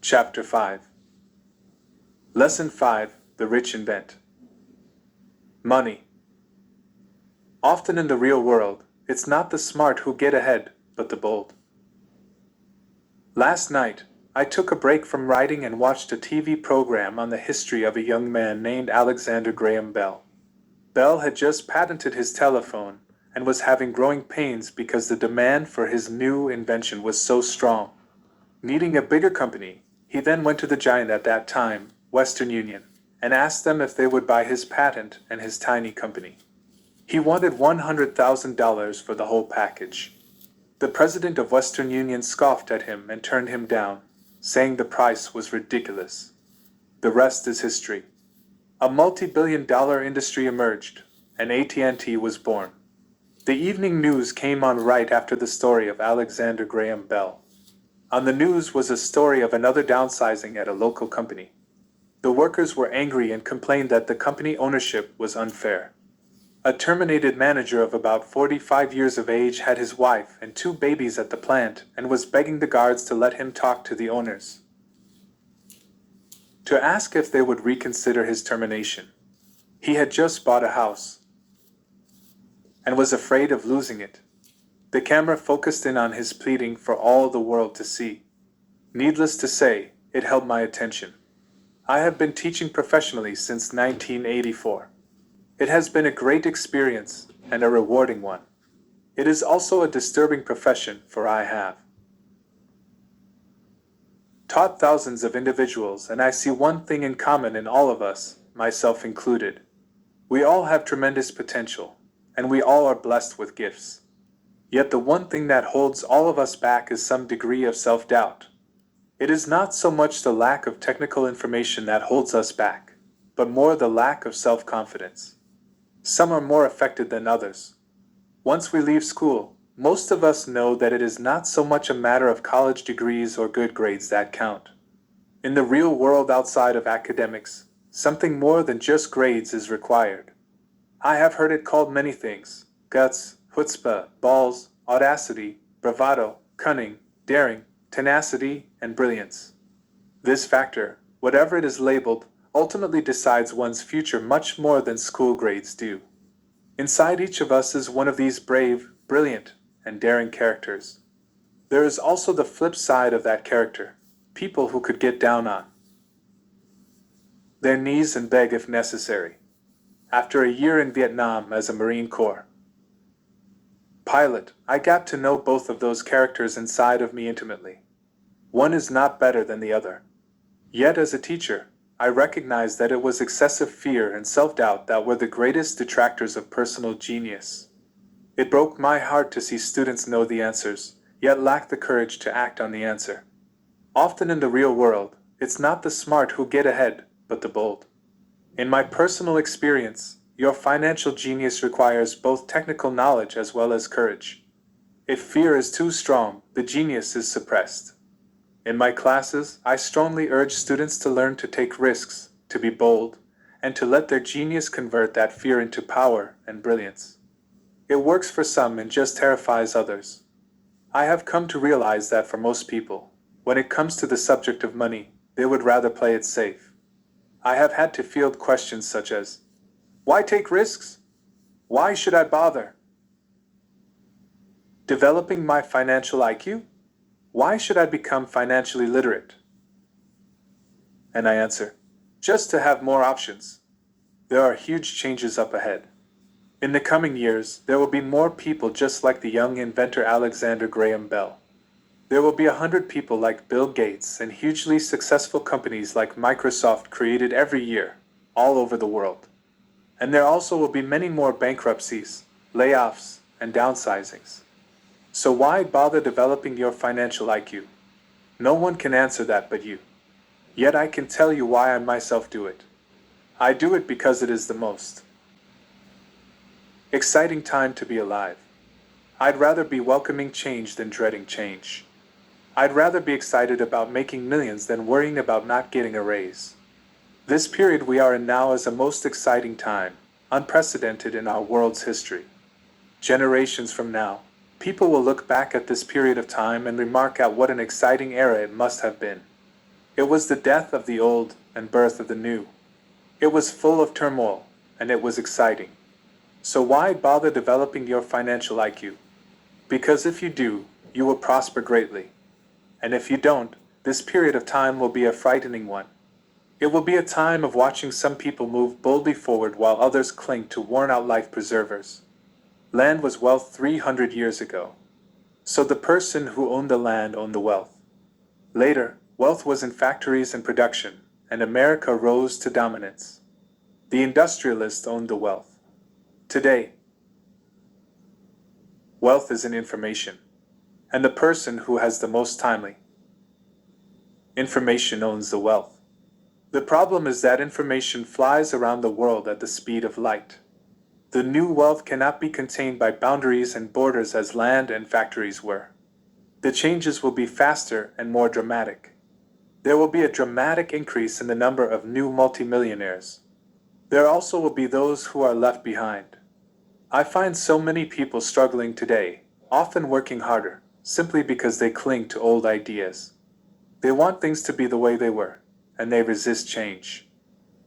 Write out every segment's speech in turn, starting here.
Chapter 5. Lesson 5. The Rich Invent. Money. Often in the real world, it's not the smart who get ahead, but the bold. Last night, I took a break from writing and watched a TV program on the history of a young man named Alexander Graham Bell. Bell had just patented his telephone and was having growing pains because the demand for his new invention was so strong. Needing a bigger company, he then went to the giant at that time, Western Union, and asked them if they would buy his patent and his tiny company. He wanted $100,000 for the whole package. The president of Western Union scoffed at him and turned him down, saying the price was ridiculous. The rest is history. A multi-billion-dollar industry emerged, and AT&T was born. The evening news came on right after the story of Alexander Graham Bell. On the news was a story of another downsizing at a local company. The workers were angry and complained that the company ownership was unfair. A terminated manager of about 45 years of age had his wife and 2 babies at the plant and was begging the guards to let him talk to the owners, to ask if they would reconsider his termination. He had just bought a house and was afraid of losing it. The camera focused in on his pleading for all the world to see. Needless to say, it held my attention. I have been teaching professionally since 1984. It has been a great experience and a rewarding one. It is also a disturbing profession, for I have taught thousands of individuals, and I see one thing in common in all of us, myself included. We all have tremendous potential, and we all are blessed with gifts. Yet the one thing that holds all of us back is some degree of self-doubt. It is not so much the lack of technical information that holds us back, but more the lack of self-confidence. Some are more affected than others. Once we leave school, most of us know that it is not so much a matter of college degrees or good grades that count. In the real world outside of academics, something more than just grades is required. I have heard it called many things: guts, chutzpah, balls, audacity, bravado, cunning, daring, tenacity, and brilliance. This factor, whatever it is labeled, ultimately decides one's future much more than school grades do. Inside each of us is one of these brave, brilliant, and daring characters. There is also the flip side of that character, people who could get down on their knees and beg if necessary. After a year in Vietnam as a Marine Corps pilot, I got to know both of those characters inside of me intimately. One is not better than the other. Yet as a teacher, I recognized that it was excessive fear and self-doubt that were the greatest detractors of personal genius. It broke my heart to see students know the answers, yet lack the courage to act on the answer. Often in the real world, it's not the smart who get ahead, but the bold. In my personal experience, your financial genius requires both technical knowledge as well as courage. If fear is too strong, the genius is suppressed. In my classes, I strongly urge students to learn to take risks, to be bold, and to let their genius convert that fear into power and brilliance. It works for some and just terrifies others. I have come to realize that for most people, when it comes to the subject of money, they would rather play it safe. I have had to field questions such as, why take risks? Why should I bother developing my financial IQ? Why should I become financially literate? And I answer, just to have more options. There are huge changes up ahead. In the coming years, there will be more people just like the young inventor Alexander Graham Bell. There will be 100 people like Bill Gates and hugely successful companies like Microsoft created every year, all over the world. And there also will be many more bankruptcies, layoffs, and downsizings. So why bother developing your financial IQ? No one can answer that but you. Yet I can tell you why I myself do it. I do it because it is the most exciting time to be alive. I'd rather be welcoming change than dreading change. I'd rather be excited about making millions than worrying about not getting a raise. This period we are in now is a most exciting time, unprecedented in our world's history. Generations from now, people will look back at this period of time and remark at what an exciting era it must have been. It was the death of the old and birth of the new. It was full of turmoil, and it was exciting. So why bother developing your financial IQ? Because if you do, you will prosper greatly. And if you don't, this period of time will be a frightening one. It will be a time of watching some people move boldly forward while others cling to worn-out life preservers. Land was wealth 300 years ago. So the person who owned the land owned the wealth. Later, wealth was in factories and production, and America rose to dominance. The industrialist owned the wealth. Today, wealth is in information, and the person who has the most timely information owns the wealth. The problem is that information flies around the world at the speed of light. The new wealth cannot be contained by boundaries and borders as land and factories were. The changes will be faster and more dramatic. There will be a dramatic increase in the number of new multimillionaires. There also will be those who are left behind. I find so many people struggling today, often working harder, simply because they cling to old ideas. They want things to be the way they were, and they resist change.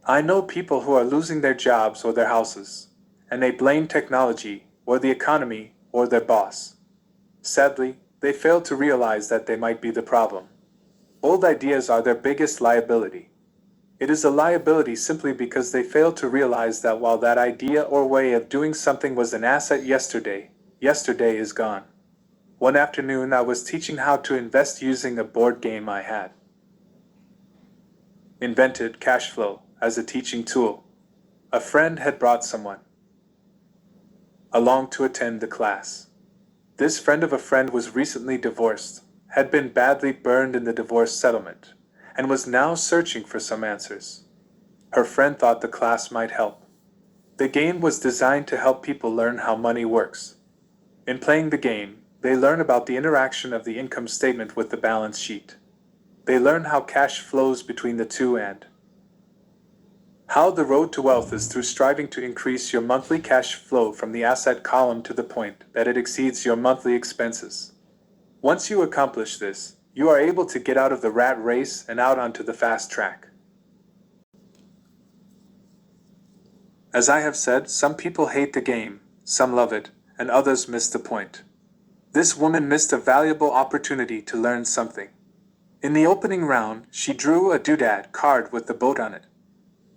I know people who are losing their jobs or their houses, and they blame technology, or the economy, or their boss. Sadly, they fail to realize that they might be the problem. Old ideas are their biggest liability. It is a liability simply because they fail to realize that while that idea or way of doing something was an asset yesterday, yesterday is gone. One afternoon I was teaching how to invest using a board game I had invented, cash flow, as a teaching tool. A friend had brought someone along to attend the class. This friend of a friend was recently divorced, had been badly burned in the divorce settlement, and was now searching for some answers. Her friend thought the class might help. The game was designed to help people learn how money works. In playing the game, they learn about the interaction of the income statement with the balance sheet. They learn how cash flows between the two and how the road to wealth is through striving to increase your monthly cash flow from the asset column to the point that it exceeds your monthly expenses. Once you accomplish this, you are able to get out of the rat race and out onto the fast track. As I have said, some people hate the game, some love it, and others miss the point. This woman missed a valuable opportunity to learn something. In the opening round, she drew a doodad card with the boat on it.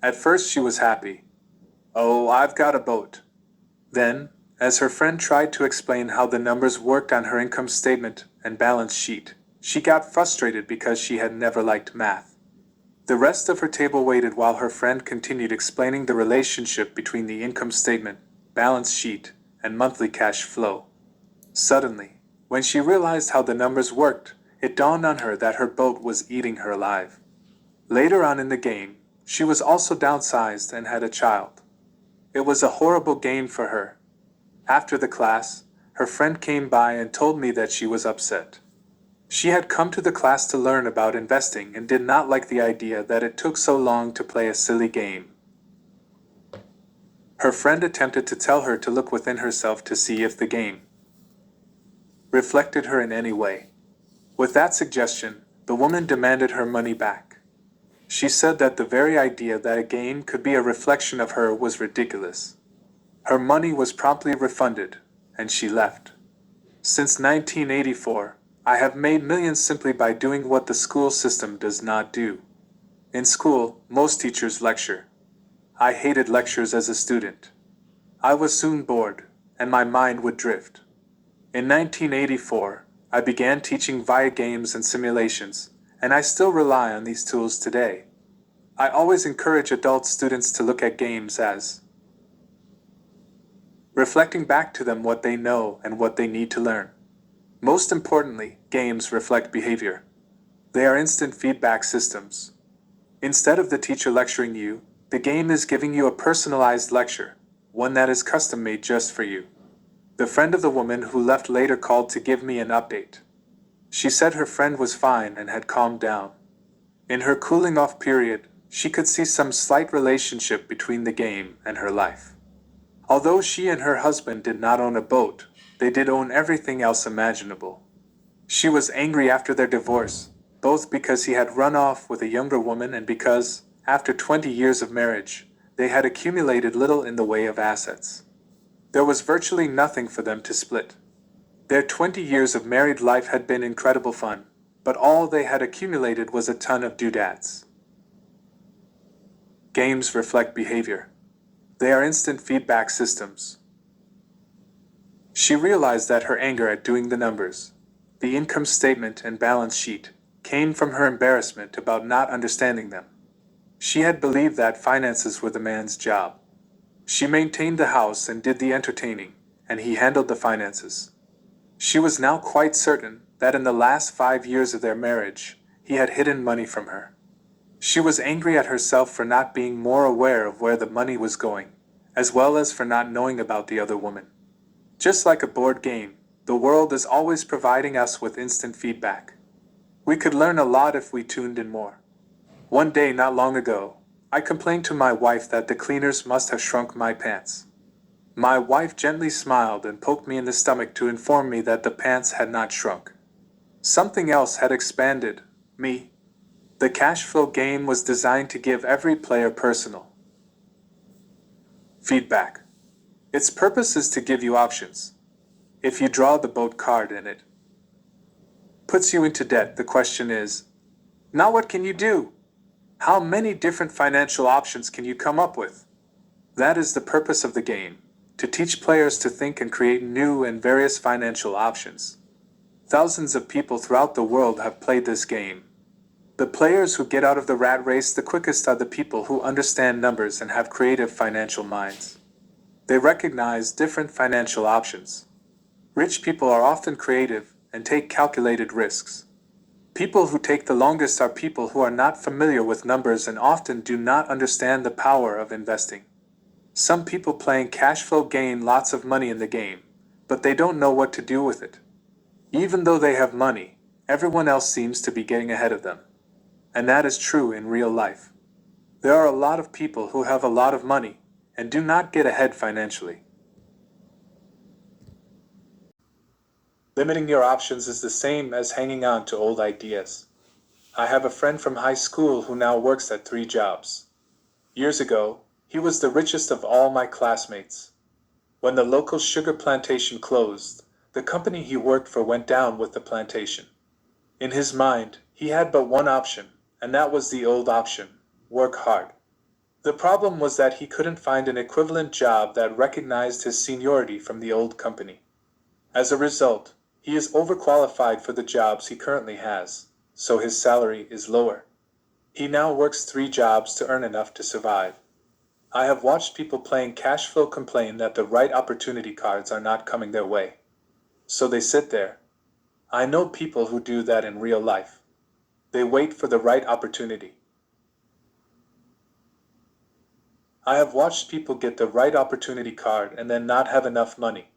At first she was happy. "Oh, I've got a boat." Then, as her friend tried to explain how the numbers worked on her income statement and balance sheet, she got frustrated because she had never liked math. The rest of her table waited while her friend continued explaining the relationship between the income statement, balance sheet, and monthly cash flow. Suddenly, when she realized how the numbers worked, it dawned on her that her boat was eating her alive. Later on in the game, she was also downsized and had a child. It was a horrible game for her. After the class, her friend came by and told me that she was upset. She had come to the class to learn about investing and did not like the idea that it took so long to play a silly game. Her friend attempted to tell her to look within herself to see if the game reflected her in any way. With that suggestion, the woman demanded her money back. She said that the very idea that a game could be a reflection of her was ridiculous. Her money was promptly refunded, and she left. Since 1984, I have made millions simply by doing what the school system does not do. In school, most teachers lecture. I hated lectures as a student. I was soon bored, and my mind would drift. In 1984, I began teaching via games and simulations, and I still rely on these tools today. I always encourage adult students to look at games as reflecting back to them what they know and what they need to learn. Most importantly, games reflect behavior. They are instant feedback systems. Instead of the teacher lecturing you, the game is giving you a personalized lecture, one that is custom-made just for you. The friend of the woman who left later called to give me an update. She said her friend was fine and had calmed down. In her cooling-off period, she could see some slight relationship between the game and her life. Although she and her husband did not own a boat, they did own everything else imaginable. She was angry after their divorce. both because he had run off with a younger woman and because, after 20 years of marriage, they had accumulated little in the way of assets. There was virtually nothing for them to split. Their 20 years of married life had been incredible fun, but all they had accumulated was a ton of doodads. Games reflect behavior. They are instant feedback systems. She realized that her anger at doing the numbers, the income statement and balance sheet, came from her embarrassment about not understanding them. She had believed that finances were the man's job. She maintained the house and did the entertaining, and he handled the finances. She was now quite certain that in the last 5 years of their marriage, he had hidden money from her. She was angry at herself for not being more aware of where the money was going, as well as for not knowing about the other woman. Just like a board game, the world is always providing us with instant feedback. We could learn a lot if we tuned in more. One day not long ago, I complained to my wife that the cleaners must have shrunk my pants. My wife gently smiled and poked me in the stomach to inform me that the pants had not shrunk. Something else had expanded me. The cash flow game was designed to give every player personal feedback. Its purpose is to give you options. If you draw the boat card and it puts you into debt, the question is, now what can you do? How many different financial options can you come up with? That is the purpose of the game, to teach players to think and create new and various financial options. Thousands of people throughout the world have played this game. The players who get out of the rat race the quickest are the people who understand numbers and have creative financial minds. They recognize different financial options. Rich people are often creative and take calculated risks. People who take the longest are people who are not familiar with numbers and often do not understand the power of investing. Some people playing cash flow gain lots of money in the game, but they don't know what to do with it. Even though they have money, everyone else seems to be getting ahead of them. And that is true in real life. There are a lot of people who have a lot of money and do not get ahead financially. Limiting your options is the same as hanging on to old ideas. I have a friend from high school who now works at 3 jobs. Years ago, he was the richest of all my classmates. When the local sugar plantation closed, the company he worked for went down with the plantation. In his mind, he had but one option, and that was the old option: work hard. The problem was that he couldn't find an equivalent job that recognized his seniority from the old company. As a result, he is overqualified for the jobs he currently has, so his salary is lower. He now works 3 jobs to earn enough to survive. I have watched people playing cash flow complain that the right opportunity cards are not coming their way. So they sit there. I know people who do that in real life. They wait for the right opportunity. I have watched people get the right opportunity card and then not have enough money.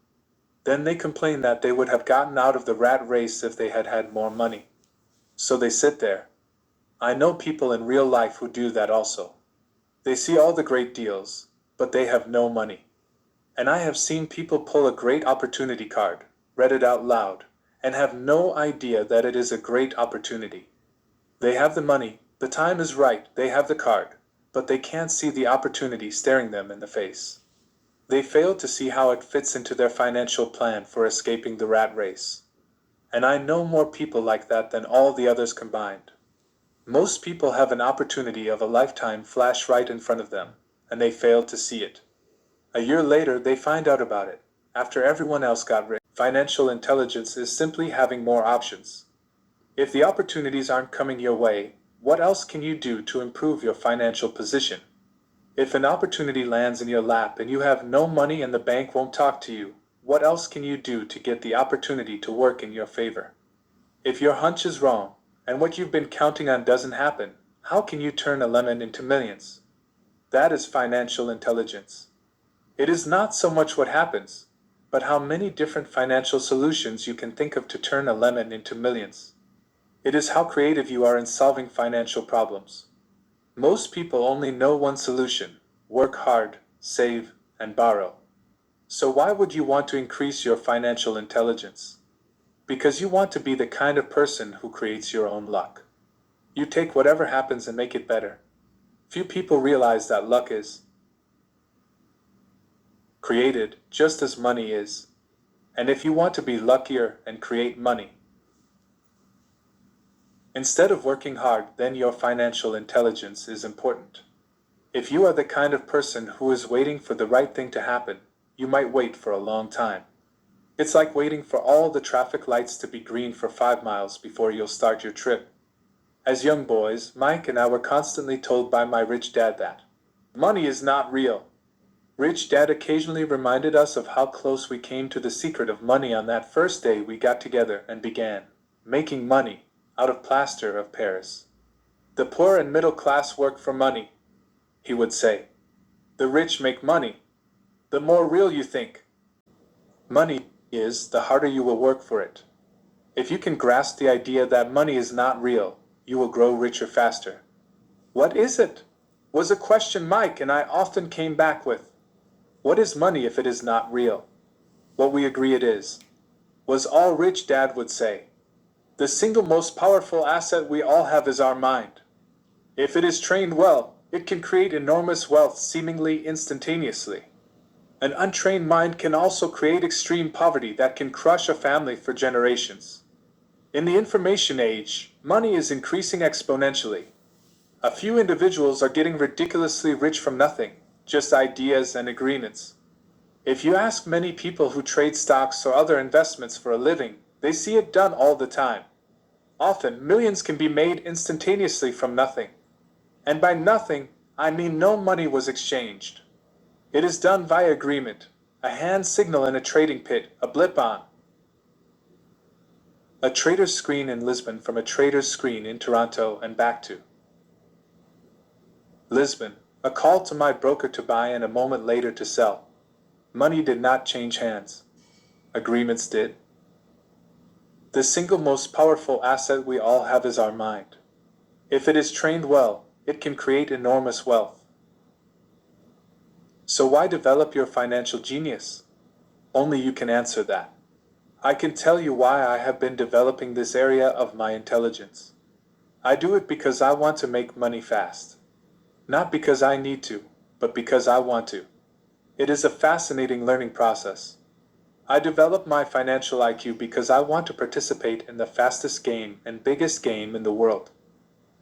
Then they complain that they would have gotten out of the rat race if they had had more money. So they sit there. I know people in real life who do that also. They see all the great deals, but they have no money. And I have seen people pull a great opportunity card, read it out loud, and have no idea that it is a great opportunity. They have the money, the time is right, they have the card, but they can't see the opportunity staring them in the face. They fail to see how it fits into their financial plan for escaping the rat race. And I know more people like that than all the others combined. Most people have an opportunity of a lifetime flash right in front of them, and they fail to see it. A year later, they find out about it, after everyone else got rich. Financial intelligence is simply having more options. If the opportunities aren't coming your way, what else can you do to improve your financial position? If an opportunity lands in your lap and you have no money and the bank won't talk to you, what else can you do to get the opportunity to work in your favor? If your hunch is wrong, and what you've been counting on doesn't happen, how can you turn a lemon into millions? That is financial intelligence. It is not so much what happens, but how many different financial solutions you can think of to turn a lemon into millions. It is how creative you are in solving financial problems. Most people only know one solution: work hard, save, and borrow. So why would you want to increase your financial intelligence? Because you want to be the kind of person who creates your own luck. You take whatever happens and make it better. Few people realize that luck is created just as money is. And if you want to be luckier and create money, instead of working hard, then your financial intelligence is important. If you are the kind of person who is waiting for the right thing to happen, you might wait for a long time. It's like waiting for all the traffic lights to be green for 5 miles before you'll start your trip. As young boys, Mike and I were constantly told by my rich dad that money is not real. Rich Dad occasionally reminded us of how close we came to the secret of money on that first day we got together and began making money out of plaster of Paris. The poor and middle class work for money, he would say. The rich make money. The more real you think money is, the harder you will work for it. If you can grasp the idea that money is not real, you will grow richer faster. What is it? Was a question Mike and I often came back with. What is money if it is not real? What we agree it is, was all Rich Dad would say. The single most powerful asset we all have is our mind. If it is trained well, it can create enormous wealth seemingly instantaneously. An untrained mind can also create extreme poverty that can crush a family for generations. In the information age, money is increasing exponentially. A few individuals are getting ridiculously rich from nothing, just ideas and agreements. If you ask many people who trade stocks or other investments for a living, they see it done all the time. Often, millions can be made instantaneously from nothing. And by nothing, I mean no money was exchanged. It is done via agreement, a hand signal in a trading pit, a blip on a trader's screen in Lisbon from a trader's screen in Toronto and back to Lisbon, a call to my broker to buy and a moment later to sell. Money did not change hands. Agreements did. The single most powerful asset we all have is our mind. If it is trained well, it can create enormous wealth. So why develop your financial genius? Only you can answer that. I can tell you why I have been developing this area of my intelligence. I do it because I want to make money fast. Not because I need to, but because I want to. It is a fascinating learning process. I develop my financial IQ because I want to participate in the fastest game and biggest game in the world.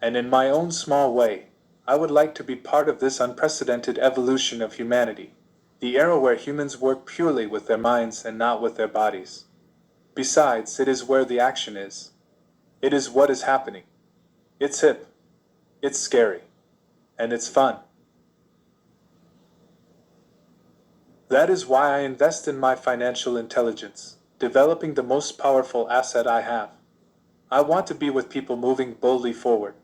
And in my own small way, I would like to be part of this unprecedented evolution of humanity, the era where humans work purely with their minds and not with their bodies. Besides, it is where the action is. It is what is happening. It's hip. It's scary. And it's fun. That is why I invest in my financial intelligence, developing the most powerful asset I have. I want to be with people moving boldly forward.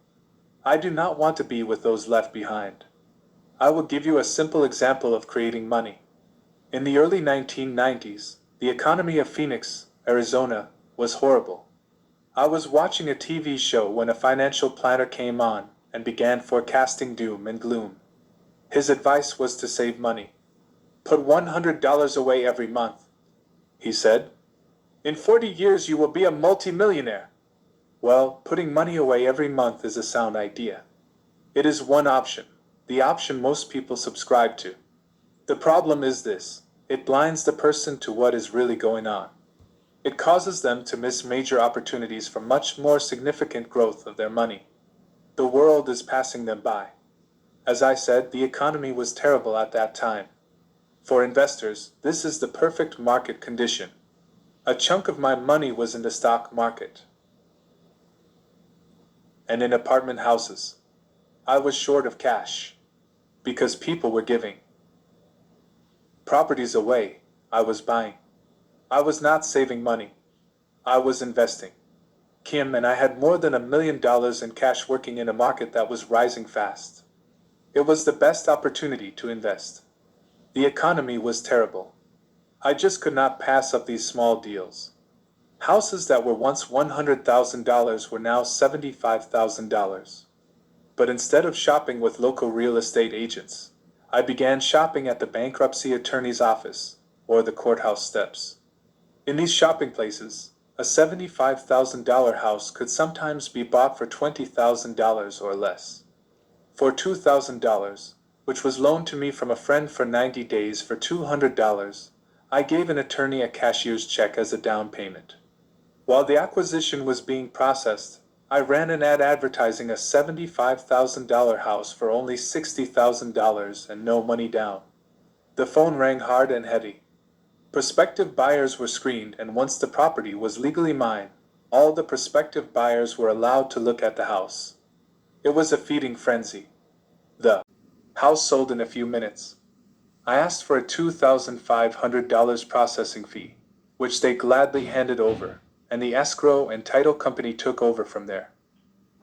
I do not want to be with those left behind. I will give you a simple example of creating money. In the early 1990s, the economy of Phoenix, Arizona, was horrible. I was watching a TV show when a financial planner came on and began forecasting doom and gloom. His advice was to save money. Put $100 away every month, he said. In 40 years you will be a multimillionaire. Well, putting money away every month is a sound idea. It is one option, the option most people subscribe to. The problem is this: it blinds the person to what is really going on. It causes them to miss major opportunities for much more significant growth of their money. The world is passing them by. As I said, the economy was terrible at that time. For investors, this is the perfect market condition. A chunk of my money was in the stock market and in apartment houses. I was short of cash because people were giving properties away. I was buying. I was not saving money. I was investing. Kim and I had more than $1 million in cash working in a market that was rising fast. It was the best opportunity to invest. The economy was terrible. I just could not pass up these small deals. Houses that were once $100,000 were now $75,000. But instead of shopping with local real estate agents, I began shopping at the bankruptcy attorney's office or the courthouse steps. In these shopping places, A $75,000 house could sometimes be bought for $20,000 or less. For $2,000, which was loaned to me from a friend for 90 days for $200, I gave an attorney a cashier's check as a down payment. While the acquisition was being processed, I ran an ad advertising a $75,000 house for only $60,000 and no money down. The phone rang hard and heavy. Prospective buyers were screened, and once the property was legally mine, all the prospective buyers were allowed to look at the house. It was a feeding frenzy. The house sold in a few minutes. I asked for a $2,500 processing fee, which they gladly handed over, and the escrow and title company took over from there.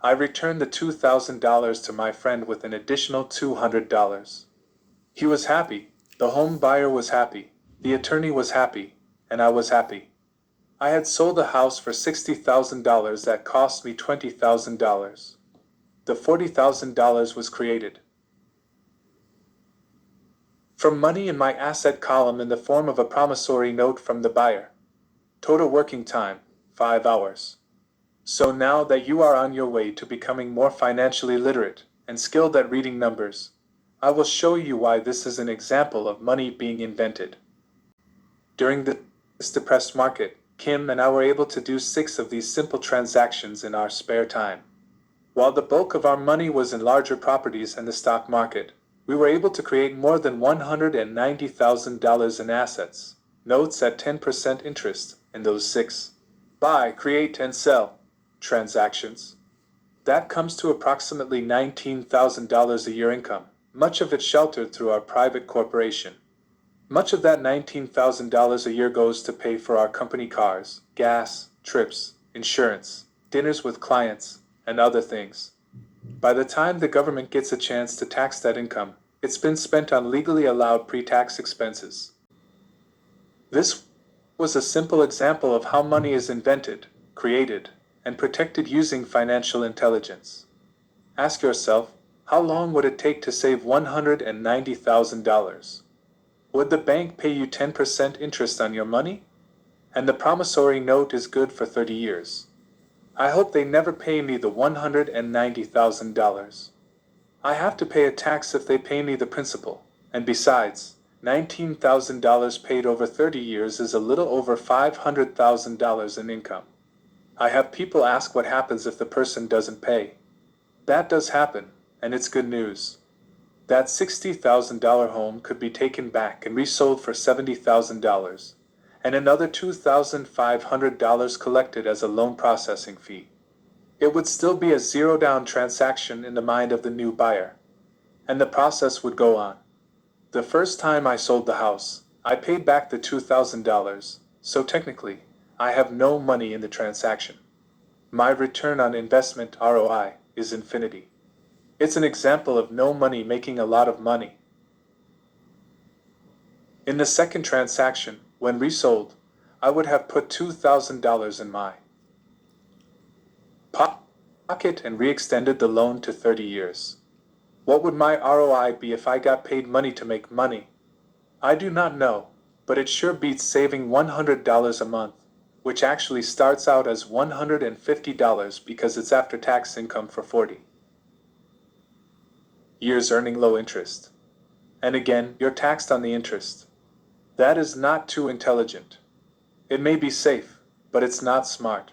I returned the $2,000 to my friend with an additional $200. He was happy, the home buyer was happy, the attorney was happy, and I was happy. I had sold a house for $60,000 that cost me $20,000. The $40,000 was created from money in my asset column in the form of a promissory note from the buyer. Total working time, 5 hours. So now that you are on your way to becoming more financially literate and skilled at reading numbers, I will show you why this is an example of money being invented. During this depressed market, Kim and I were able to do 6 of these simple transactions in our spare time. While the bulk of our money was in larger properties and the stock market, we were able to create more than $190,000 in assets, notes at 10% interest, in those 6 buy, create, and sell transactions. That comes to approximately $19,000 a year income, much of it sheltered through our private corporation. Much of that $19,000 a year goes to pay for our company cars, gas, trips, insurance, dinners with clients, and other things. By the time the government gets a chance to tax that income, it's been spent on legally allowed pre-tax expenses. This was a simple example of how money is invented, created, and protected using financial intelligence. Ask yourself, how long would it take to save $190,000? Would the bank pay you 10% interest on your money? And the promissory note is good for 30 years. I hope they never pay me the $190,000. I have to pay a tax if they pay me the principal, and besides, $19,000 paid over 30 years is a little over $500,000 in income. I have people ask what happens if the person doesn't pay. That does happen, and it's good news. That $60,000 home could be taken back and resold for $70,000, and another $2,500 collected as a loan processing fee. It would still be a zero-down transaction in the mind of the new buyer, and the process would go on. The first time I sold the house, I paid back the $2,000, so technically, I have no money in the transaction. My return on investment ROI is infinity. It's an example of no money making a lot of money. In the second transaction, when resold, I would have put $2,000 in my pocket and re-extended the loan to 30 years. What would my ROI be if I got paid money to make money? I do not know, but it sure beats saving $100 a month, which actually starts out as $150 because it's after-tax income for 40 years earning low interest. And again, you're taxed on the interest. That is not too intelligent. It may be safe, but it's not smart.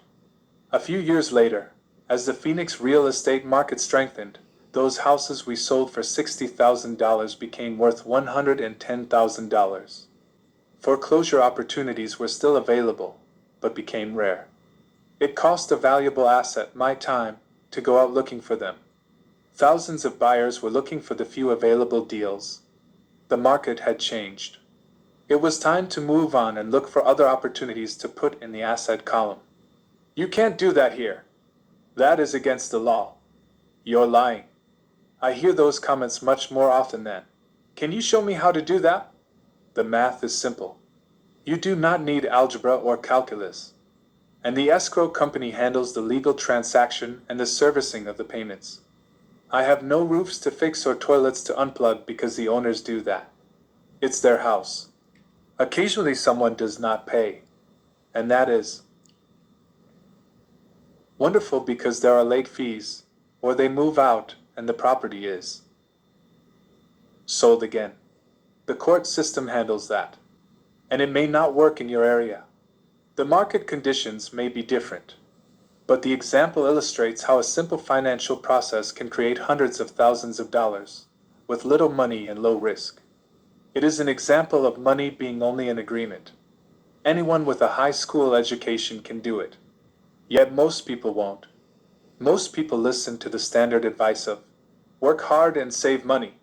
A few years later, as the Phoenix real estate market strengthened, those houses we sold for $60,000 became worth $110,000. Foreclosure opportunities were still available, but became rare. It cost a valuable asset, my time, to go out looking for them. Thousands of buyers were looking for the few available deals. The market had changed. It was time to move on and look for other opportunities to put in the asset column. You can't do that here. That is against the law. You're lying. I hear those comments much more often than, "Can you show me how to do that?" The math is simple. You do not need algebra or calculus. And the escrow company handles the legal transaction and the servicing of the payments. I have no roofs to fix or toilets to unplug because the owners do that. It's their house. Occasionally someone does not pay, and that is Wonderful because there are late fees, or they move out and the property is sold again. The court system handles that, and it may not work in your area. The market conditions may be different, but the example illustrates how a simple financial process can create hundreds of thousands of dollars with little money and low risk. It is an example of money being only an agreement. Anyone with a high school education can do it. Yet most people won't. Most people listen to the standard advice of work hard and save money.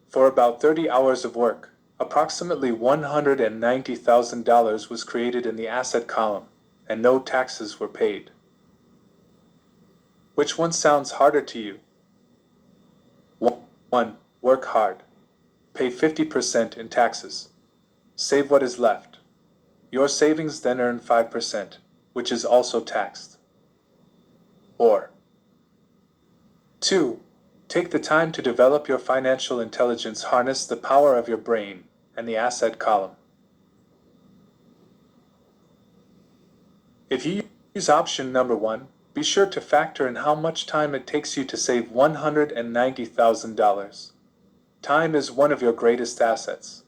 For about 30 hours of work, approximately $190,000 was created in the asset column, and no taxes were paid. Which one sounds harder to you? 1. Work hard. Pay 50% in taxes. Save what is left. Your savings then earn 5%, which is also taxed. Or 2. Take the time to develop your financial intelligence, harness the power of your brain and the asset column. If you use option number 1, be sure to factor in how much time it takes you to save $190,000. Time is one of your greatest assets.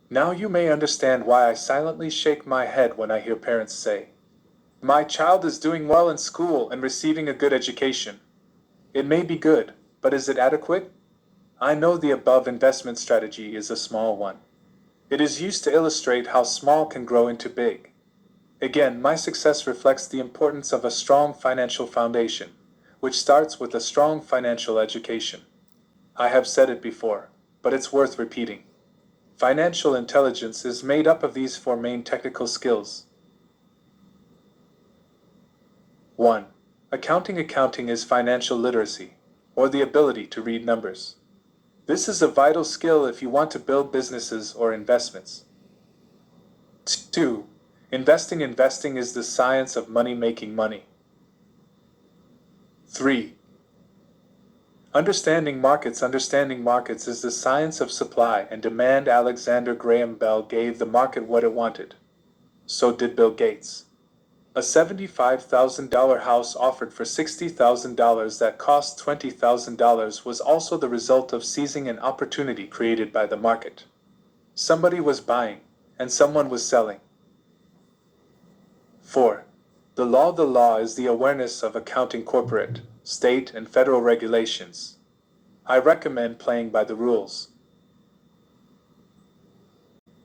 Now you may understand why I silently shake my head when I hear parents say, "My child is doing well in school and receiving a good education." It may be good, but is it adequate? I know the above investment strategy is a small one. It is used to illustrate how small can grow into big. Again, my success reflects the importance of a strong financial foundation, which starts with a strong financial education. I have said it before, but it's worth repeating. Financial intelligence is made up of these four main technical skills. 1. Accounting. Accounting is financial literacy, or the ability to read numbers. This is a vital skill if you want to build businesses or investments. 2. Investing. Investing is the science of money making money. 3. Understanding markets. Understanding markets is the science of supply and demand. Alexander Graham Bell gave the market what it wanted. So did Bill Gates. A $75,000 house offered for $60,000 that cost $20,000 was also the result of seizing an opportunity created by the market. Somebody was buying, and someone was selling. 4. The law. The law is the awareness of accounting corporate, state, and federal regulations. I recommend playing by the rules.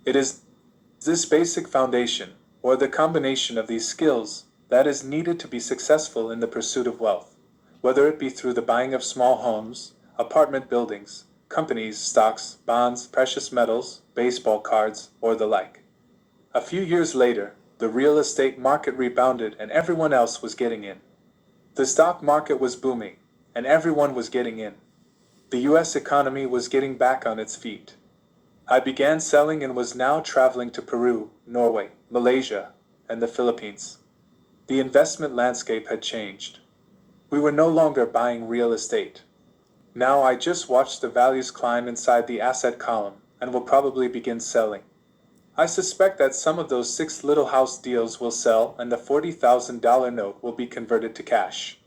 It is this basic foundation, or the combination of these skills, that is needed to be successful in the pursuit of wealth, whether it be through the buying of small homes, apartment buildings, companies, stocks, bonds, precious metals, baseball cards, or the like. A few years later, the real estate market rebounded and everyone else was getting in. The stock market was booming, and everyone was getting in. The US economy was getting back on its feet. I began selling and was now traveling to Peru, Norway, Malaysia, and the Philippines. The investment landscape had changed. We were no longer buying real estate. Now I just watched the values climb inside the asset column and will probably begin selling. I suspect that some of those 6 little house deals will sell and the $40,000 note will be converted to cash.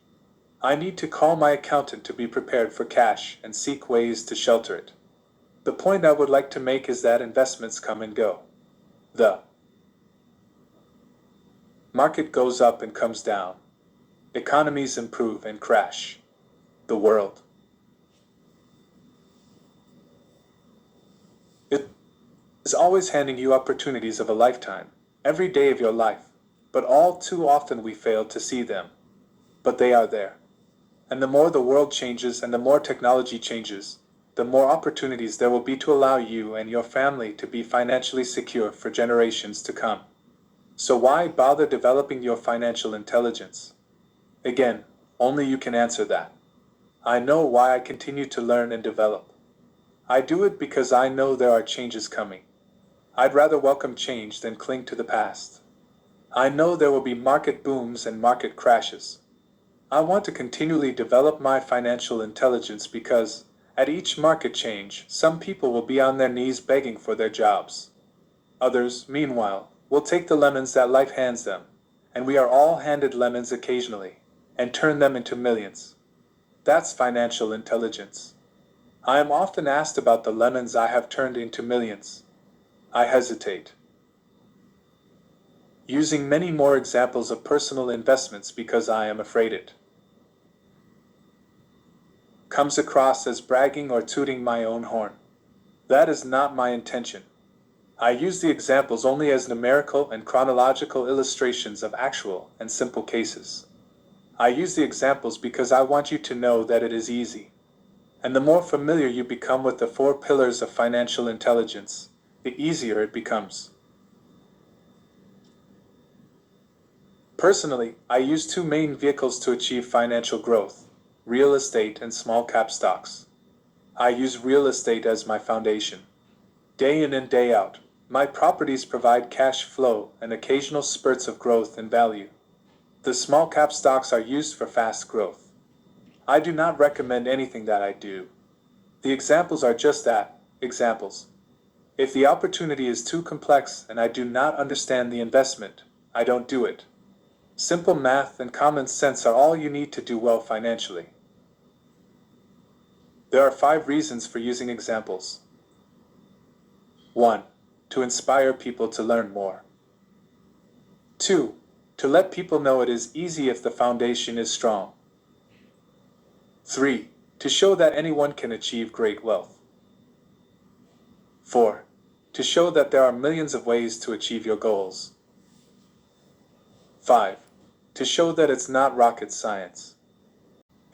I need to call my accountant to be prepared for cash and seek ways to shelter it. The point I would like to make is that investments come and go. The market goes up and comes down. Economies improve and crash. The world is always handing you opportunities of a lifetime, every day of your life, but all too often we fail to see them. But they are there. And the more the world changes and the more technology changes, the more opportunities there will be to allow you and your family to be financially secure for generations to come. So why bother developing your financial intelligence? Again, only you can answer that. I know why I continue to learn and develop. I do it because I know there are changes coming. I'd rather welcome change than cling to the past. I know there will be market booms and market crashes. I want to continually develop my financial intelligence because, at each market change, some people will be on their knees begging for their jobs. Others, meanwhile, will take the lemons that life hands them, and we are all handed lemons occasionally, and turn them into millions. That's financial intelligence. I am often asked about the lemons I have turned into millions. I hesitate, using many more examples of personal investments because I am afraid it comes across as bragging or tooting my own horn. That is not my intention. I use the examples only as numerical and chronological illustrations of actual and simple cases. I use the examples because I want you to know that it is easy. And the more familiar you become with the 4 pillars of financial intelligence, the easier it becomes. Personally, I use 2 main vehicles to achieve financial growth: real estate and small cap stocks. I use real estate as my foundation. Day in and day out, my properties provide cash flow and occasional spurts of growth in value. The small cap stocks are used for fast growth. I do not recommend anything that I do. The examples are just that, examples. If the opportunity is too complex and I do not understand the investment, I don't do it. Simple math and common sense are all you need to do well financially. There are 5 reasons for using examples. 1. To inspire people to learn more. 2. To let people know it is easy if the foundation is strong. 3. To show that anyone can achieve great wealth. 4. To show that there are millions of ways to achieve your goals. 5. To show that it's not rocket science.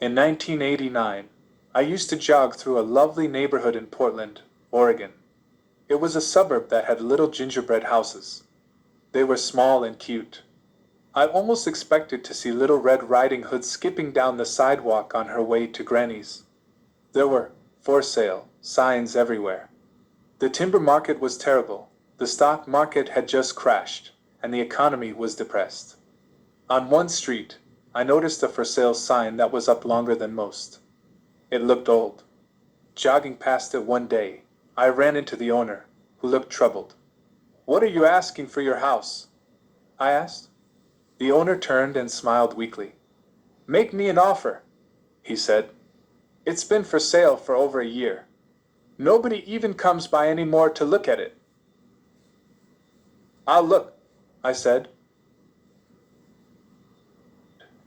In 1989, I used to jog through a lovely neighborhood in Portland, Oregon. It was a suburb that had little gingerbread houses. They were small and cute. I almost expected to see Little Red Riding Hood skipping down the sidewalk on her way to Granny's. There were "for sale" signs everywhere. The timber market was terrible, the stock market had just crashed, and the economy was depressed. On one street, I noticed a for sale sign that was up longer than most. It looked old. Jogging past it one day, I ran into the owner, who looked troubled. "What are you asking for your house?" I asked. The owner turned and smiled weakly. "Make me an offer," he said. "It's been for sale for over a year. Nobody even comes by anymore to look at it." "I'll look," I said.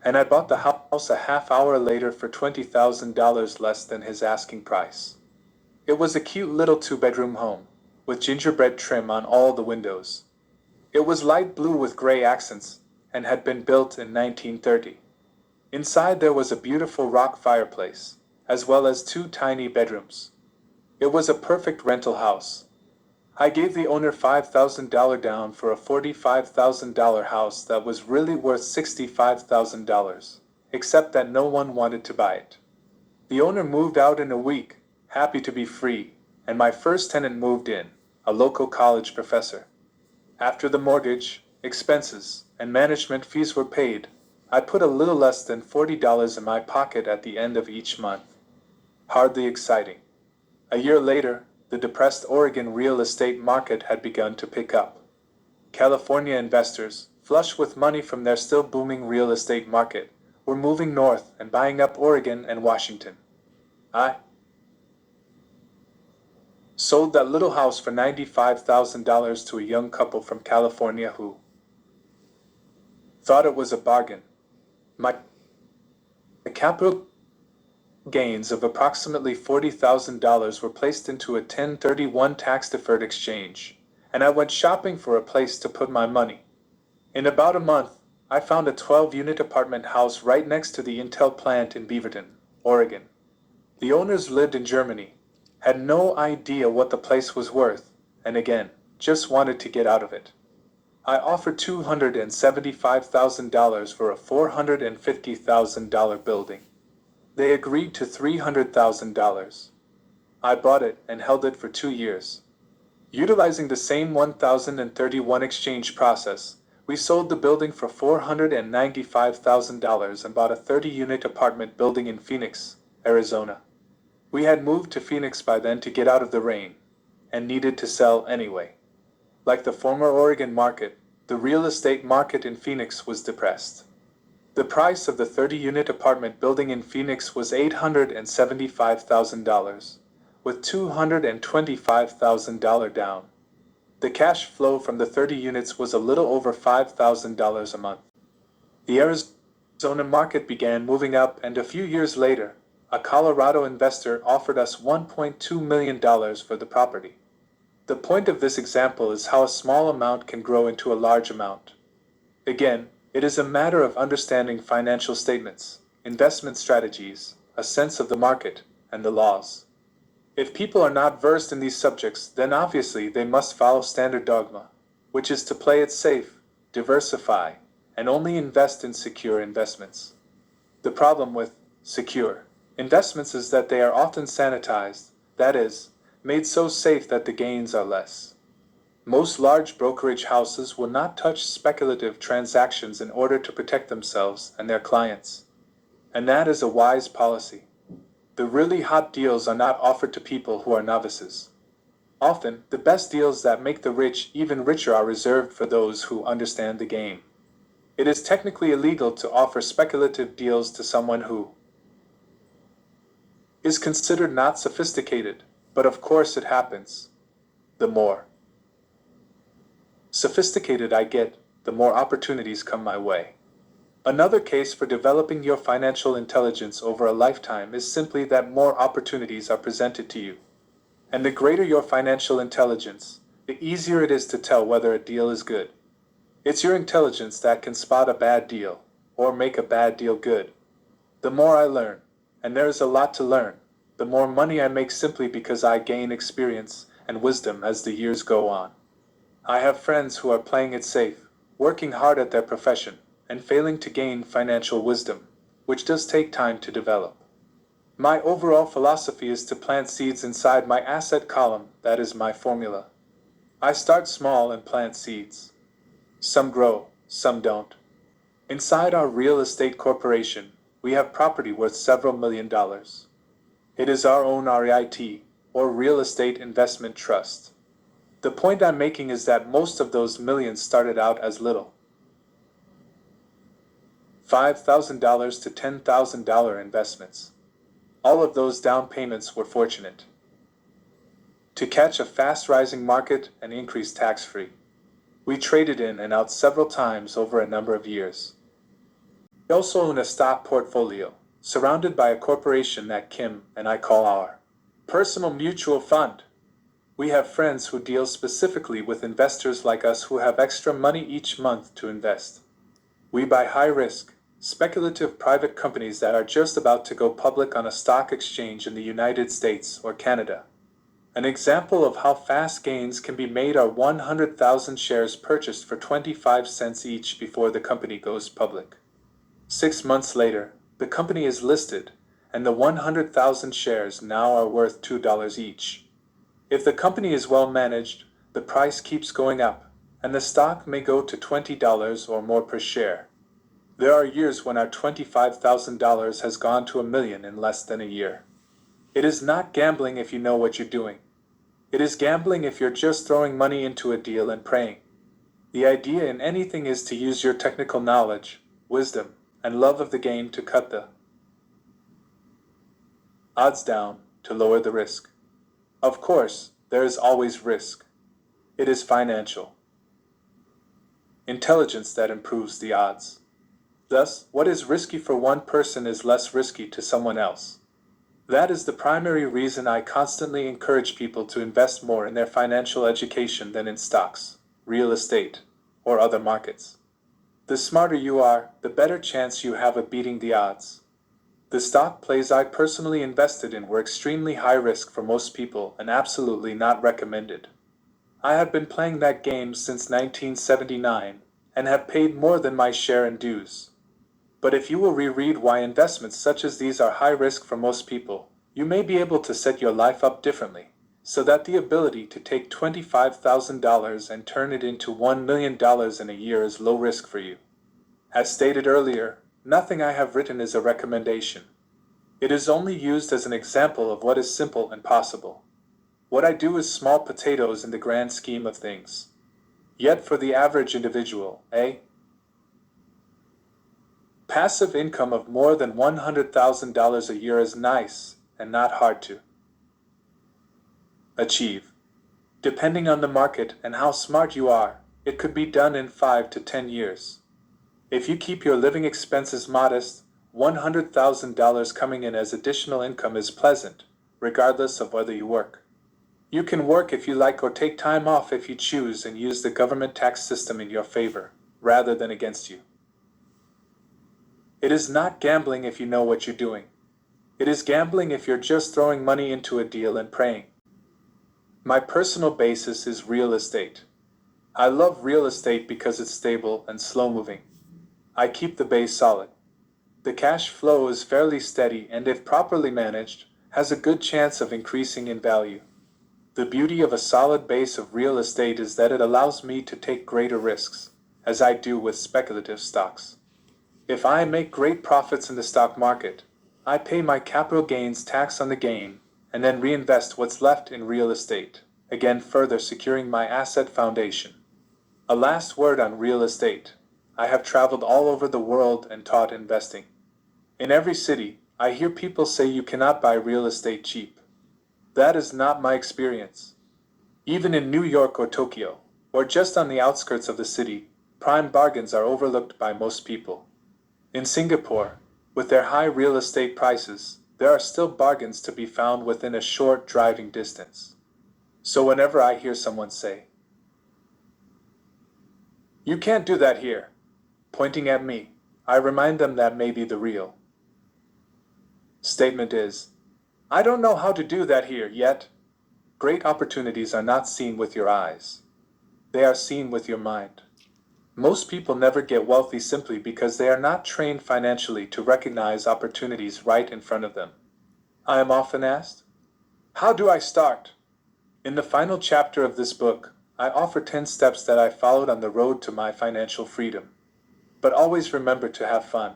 And I bought the house a half hour later for $20,000 less than his asking price. It was a cute little 2-bedroom home, with gingerbread trim on all the windows. It was light blue with gray accents, and had been built in 1930. Inside there was a beautiful rock fireplace, as well as 2 tiny bedrooms. It was a perfect rental house. I gave the owner $5,000 down for a $45,000 house that was really worth $65,000, except that no one wanted to buy it. The owner moved out in a week, happy to be free, and my first tenant moved in, a local college professor. After the mortgage, expenses, and management fees were paid, I put a little less than $40 in my pocket at the end of each month. Hardly exciting. A year later, the depressed Oregon real estate market had begun to pick up. California investors, flush with money from their still booming real estate market, were moving north and buying up Oregon and Washington. I sold that little house for $95,000 to a young couple from California who thought it was a bargain. My capital gains of approximately $40,000 were placed into a 1031 tax-deferred exchange, and I went shopping for a place to put my money. In about a month, I found a 12-unit apartment house right next to the Intel plant in Beaverton, Oregon. The owners lived in Germany, had no idea what the place was worth, and again, just wanted to get out of it. I offered $275,000 for a $450,000 building. They agreed to $300,000. I bought it and held it for 2 years. Utilizing the same 1031 exchange process, we sold the building for $495,000 and bought a 30-unit apartment building in Phoenix, Arizona. We had moved to Phoenix by then to get out of the rain, and needed to sell anyway. Like the former Oregon market, the real estate market in Phoenix was depressed. The price of the 30-unit apartment building in Phoenix was $875,000, with $225,000 down. The cash flow from the 30 units was a little over $5,000 a month. The Arizona market began moving up, and a few years later, a Colorado investor offered us $1.2 million for the property. The point of this example is how a small amount can grow into a large amount. Again, it is a matter of understanding financial statements, investment strategies, a sense of the market, and the laws. If people are not versed in these subjects, then obviously they must follow standard dogma, which is to play it safe, diversify, and only invest in secure investments. The problem with secure investments is that they are often sanitized, that is, made so safe that the gains are less. Most large brokerage houses will not touch speculative transactions in order to protect themselves and their clients. And that is a wise policy. The really hot deals are not offered to people who are novices. Often, the best deals that make the rich even richer are reserved for those who understand the game. It is technically illegal to offer speculative deals to someone who is considered not sophisticated, but of course it happens. The more sophisticated I get, the more opportunities come my way. Another case for developing your financial intelligence over a lifetime is simply that more opportunities are presented to you. And the greater your financial intelligence, the easier it is to tell whether a deal is good. It's your intelligence that can spot a bad deal, or make a bad deal good. The more I learn, and there is a lot to learn, the more money I make simply because I gain experience and wisdom as the years go on. I have friends who are playing it safe, working hard at their profession, and failing to gain financial wisdom, which does take time to develop. My overall philosophy is to plant seeds inside my asset column. That is my formula. I start small and plant seeds. Some grow, some don't. Inside our real estate corporation, we have property worth several $1,000,000. It is our own REIT, or Real Estate Investment Trust. The point I'm making is that most of those millions started out as little $5,000 to $10,000 investments. All of those down payments were fortunate to catch a fast-rising market and increase tax-free. We traded in and out several times over a number of years. We also own a stock portfolio, surrounded by a corporation that Kim and I call our personal mutual fund. We have friends who deal specifically with investors like us who have extra money each month to invest. We buy high-risk, speculative private companies that are just about to go public on a stock exchange in the United States or Canada. An example of how fast gains can be made are 100,000 shares purchased for 25 cents each before the company goes public. 6 months later, the company is listed, and the 100,000 shares now are worth $2 each. If the company is well managed, the price keeps going up, and the stock may go to $20 or more per share. There are years when our $25,000 has gone to $1 million in less than a year. It is not gambling if you know what you're doing. It is gambling if you're just throwing money into a deal and praying. The idea in anything is to use your technical knowledge, wisdom, and love of the game to cut the odds down to lower the risk. Of course, there is always risk. It is financial intelligence that improves the odds. Thus, what is risky for one person is less risky to someone else. That is the primary reason I constantly encourage people to invest more in their financial education than in stocks, real estate, or other markets. The smarter you are, the better chance you have of beating the odds. The stock plays I personally invested in were extremely high risk for most people and absolutely not recommended. I have been playing that game since 1979 and have paid more than my share in dues. But if you will reread why investments such as these are high risk for most people, you may be able to set your life up differently, so that the ability to take $25,000 and turn it into $1 million in a year is low risk for you. As stated earlier, nothing I have written is a recommendation. It is only used as an example of what is simple and possible. What I do is small potatoes in the grand scheme of things. Yet for the average individual, Passive income of more than $100,000 a year is nice and not hard to achieve. Depending on the market and how smart you are, it could be done in 5 to 10 years. If you keep your living expenses modest, $100,000 coming in as additional income is pleasant, regardless of whether you work. You can work if you like or take time off if you choose and use the government tax system in your favor, rather than against you. It is not gambling if you know what you're doing. It is gambling if you're just throwing money into a deal and praying. My personal basis is real estate. I love real estate because it's stable and slow-moving. I keep the base solid. The cash flow is fairly steady and if properly managed, has a good chance of increasing in value. The beauty of a solid base of real estate is that it allows me to take greater risks, as I do with speculative stocks. If I make great profits in the stock market, I pay my capital gains tax on the gain, and then reinvest what's left in real estate, again further securing my asset foundation. A last word on real estate. I have traveled all over the world and taught investing. In every city, I hear people say you cannot buy real estate cheap. That is not my experience. Even in New York or Tokyo, or just on the outskirts of the city, prime bargains are overlooked by most people. In Singapore, with their high real estate prices, there are still bargains to be found within a short driving distance. So whenever I hear someone say, "You can't do that here," pointing at me, I remind them that maybe the real statement is, "I don't know how to do that here yet." Great opportunities are not seen with your eyes. They are seen with your mind. Most people never get wealthy simply because they are not trained financially to recognize opportunities right in front of them. I am often asked, "How do I start?" In the final chapter of this book, I offer 10 steps that I followed on the road to my financial freedom. But always remember to have fun.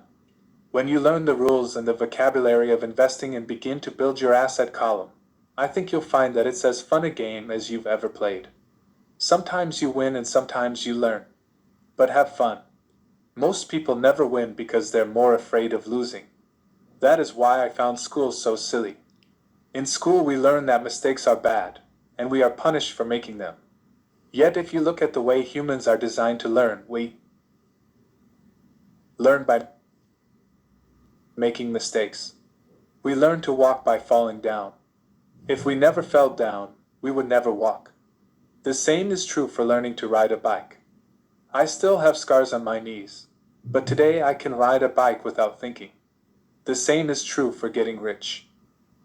When you learn the rules and the vocabulary of investing and begin to build your asset column, I think you'll find that it's as fun a game as you've ever played. Sometimes you win and sometimes you learn. But have fun. Most people never win because they're more afraid of losing. That is why I found school so silly. In school we learn that mistakes are bad, and we are punished for making them. Yet if you look at the way humans are designed to learn, we learn by making mistakes. We learn to walk by falling down. If we never fell down, we would never walk. The same is true for learning to ride a bike. I still have scars on my knees, but today I can ride a bike without thinking. The same is true for getting rich.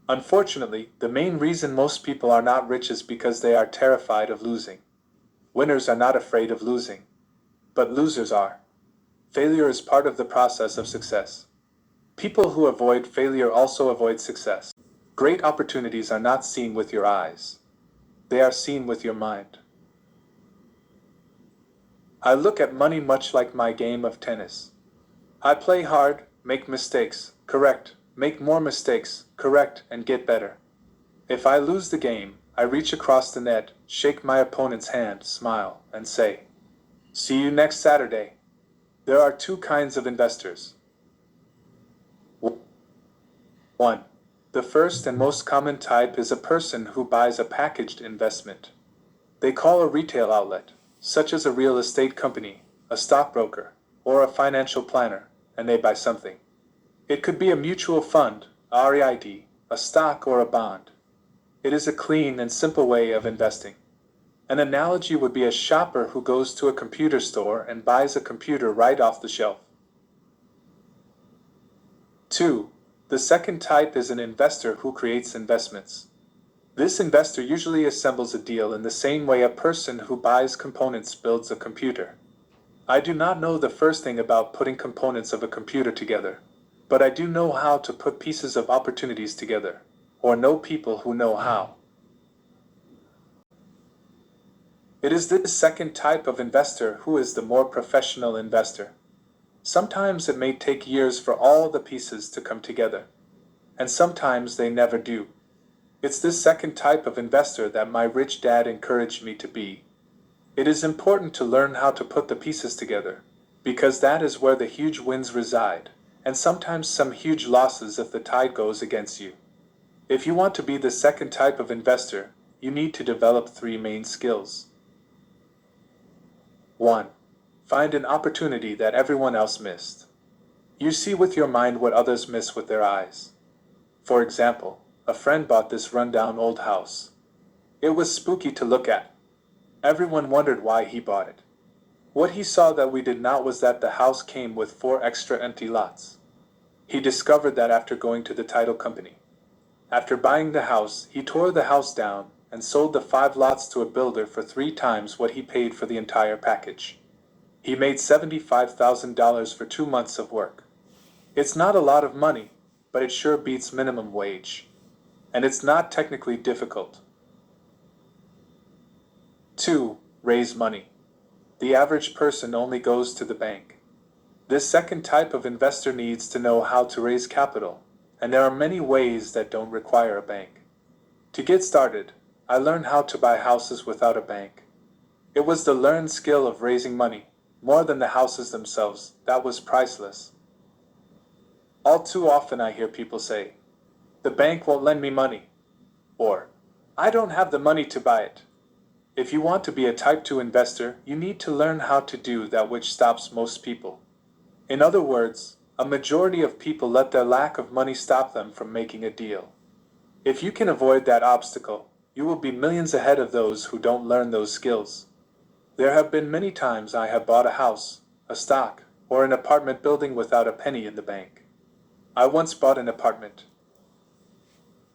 Unfortunately, the main reason most people are not rich is because they are terrified of losing. Winners are not afraid of losing, but losers are. Failure is part of the process of success. People who avoid failure also avoid success. Great opportunities are not seen with your eyes. They are seen with your mind. I look at money much like my game of tennis. I play hard, make mistakes, correct, make more mistakes, correct, and get better. If I lose the game, I reach across the net, shake my opponent's hand, smile, and say, "See you next Saturday." There are 2 kinds of investors. 1. The first and most common type is a person who buys a packaged investment. They call a retail outlet, such as a real estate company, a stockbroker, or a financial planner, and they buy something. It could be a mutual fund, a REIT, a stock, or a bond. It is a clean and simple way of investing. An analogy would be a shopper who goes to a computer store and buys a computer right off the shelf. 2. The second type is an investor who creates investments. This investor usually assembles a deal in the same way a person who buys components builds a computer. I do not know the first thing about putting components of a computer together, but I do know how to put pieces of opportunities together, or know people who know how. It is this second type of investor who is the more professional investor. Sometimes it may take years for all the pieces to come together, and sometimes they never do. It's this second type of investor that my rich dad encouraged me to be. It is important to learn how to put the pieces together, because that is where the huge wins reside, and sometimes some huge losses if the tide goes against you. If you want to be the second type of investor, you need to develop three main skills. 1. Find an opportunity that everyone else missed. You see with your mind what others miss with their eyes. For example, a friend bought this rundown old house. It was spooky to look at. Everyone wondered why he bought it. What he saw that we did not was that the house came with 4 extra empty lots. He discovered that after going to the title company. After buying the house, he tore the house down and sold the 5 lots to a builder for 3 times what he paid for the entire package. He made $75,000 for 2 months of work. It's not a lot of money, but it sure beats minimum wage. And it's not technically difficult. 2. Raise money. The average person only goes to the bank. This second type of investor needs to know how to raise capital, and there are many ways that don't require a bank. To get started, I learned how to buy houses without a bank. It was the learned skill of raising money, more than the houses themselves, that was priceless. All too often I hear people say, "The bank won't lend me money," or "I don't have the money to buy it." If you want to be a Type 2 investor, you need to learn how to do that which stops most people. In other words, a majority of people let their lack of money stop them from making a deal. If you can avoid that obstacle, you will be millions ahead of those who don't learn those skills. There have been many times I have bought a house, a stock, or an apartment building without a penny in the bank. I once bought an apartment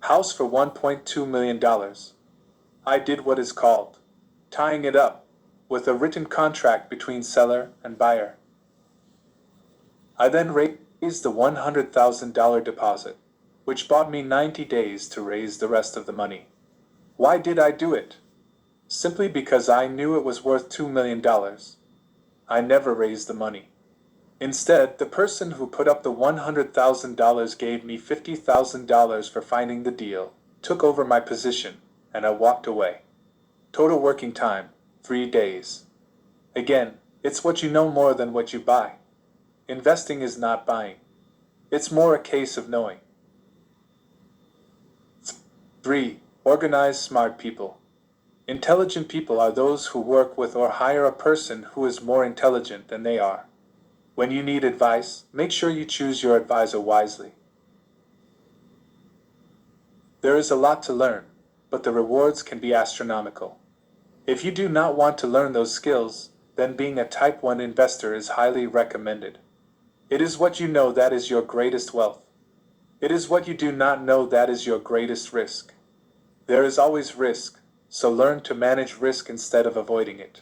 house for $1.2 million. I did what is called tying it up with a written contract between seller and buyer. I then raised the $100,000 deposit, which bought me 90 days to raise the rest of the money. Why did I do it? Simply because I knew it was worth $2 million. I never raised the money. Instead, the person who put up the $100,000 gave me $50,000 for finding the deal, took over my position, and I walked away. Total working time, 3 days. Again, it's what you know more than what you buy. Investing is not buying. It's more a case of knowing. 3. Organize smart people. Intelligent people are those who work with or hire a person who is more intelligent than they are. When you need advice, make sure you choose your advisor wisely. There is a lot to learn, but the rewards can be astronomical. If you do not want to learn those skills, then being a Type 1 investor is highly recommended. It is what you know that is your greatest wealth. It is what you do not know that is your greatest risk. There is always risk, so learn to manage risk instead of avoiding it.